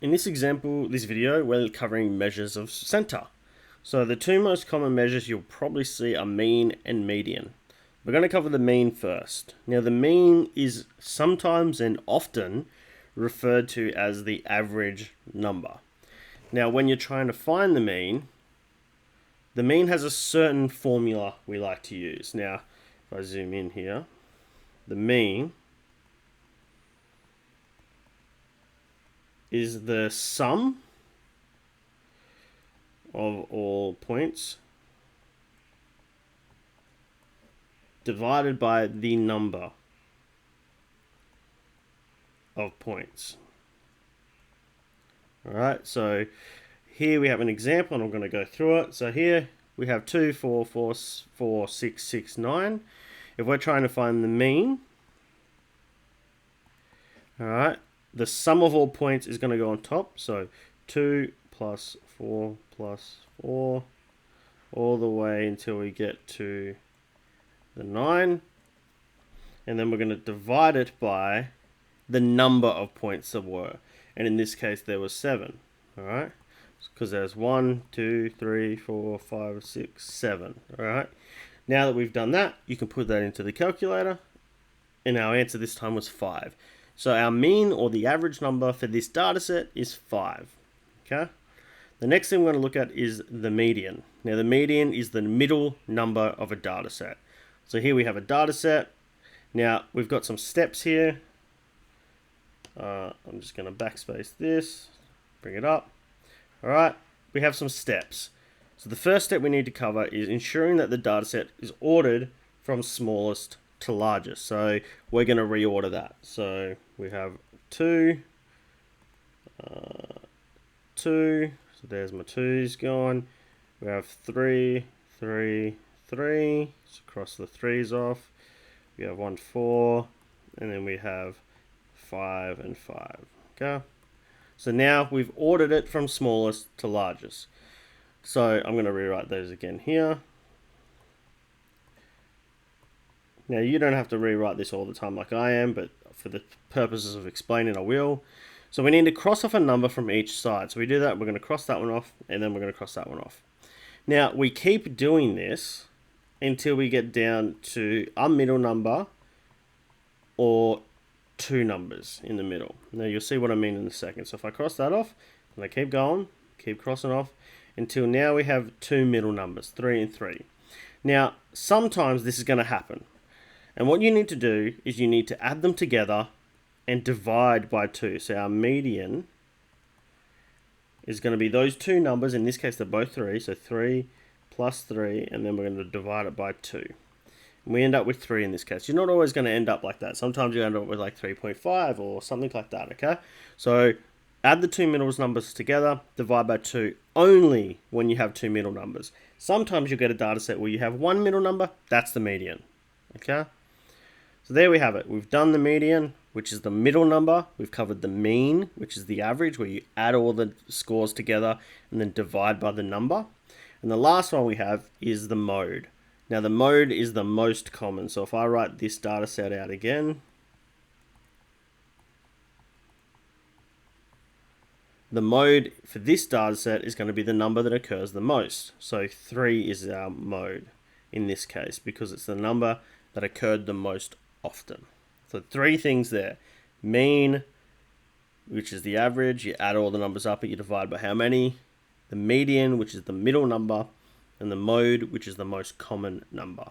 In this example, this video, we're covering measures of center. So the two most common measures you'll probably see are mean and median. We're going to cover the mean first. Now the mean is sometimes and often referred to as the average number. Now when you're trying to find the mean has a certain formula we like to use. Now if I zoom in here, the mean is the sum of all points divided by the number of points. Alright, so here we have an example and I'm going to go through it. So here we have 2, 4, 4, 4, 6, 6, 9. If we're trying to find the mean, alright, the sum of all points is going to go on top. So 2 plus 4 plus 4 all the way until we get to the 9. And then we're going to divide it by the number of points there were. And in this case, there was 7. Alright? Because there's 1, 2, 3, 4, 5, 6, 7. Alright? Now that we've done that, you can put that into the calculator. And our answer this time was 5. So our mean, or the average number for this data set, is 5. Okay? The next thing we're going to look at is the median. Now the median is the middle number of a data set. So here we have a data set. Now we've got some steps here. I'm just going to backspace this, bring it up. Alright, we have some steps. So the first step we need to cover is ensuring that the data set is ordered from smallest to largest. So we're going to reorder that. So we have 2, 2, so there's my 2's gone. We have 3, 3, 3, so cross the 3's off. We have 1, 4, and then we have 5 and 5. Okay. So now we've ordered it from smallest to largest. So I'm going to rewrite those again here. Now you don't have to rewrite this all the time like I am, but for the purposes of explaining I will. So we need to cross off a number from each side. So we do that, we're going to cross that one off, and then we're going to cross that one off. Now we keep doing this until we get down to a middle number or two numbers in the middle. Now you'll see what I mean in a second. So if I cross that off, and I keep going, keep crossing off, until now we have two middle numbers, 3 and 3. Now sometimes this is going to happen. And what you need to do is you need to add them together and divide by 2. So our median is going to be those two numbers. In this case, they're both 3. So 3 plus 3, and then we're going to divide it by 2. And we end up with 3 in this case. You're not always going to end up like that. Sometimes you end up with like 3.5 or something like that, okay? So add the two middle numbers together, divide by 2 only when you have two middle numbers. Sometimes you'll get a data set where you have one middle number, that's the median, okay? So there we have it. We've done the median, which is the middle number. We've covered the mean, which is the average, where you add all the scores together and then divide by the number. And the last one we have is the mode. Now the mode is the most common. So if I write this data set out again, the mode for this data set is going to be the number that occurs the most. So 3 is our mode in this case because it's the number that occurred the most often. So 3 things there. Mean, which is the average, you add all the numbers up and you divide by how many. The median, which is the middle number, and the mode, which is the most common number.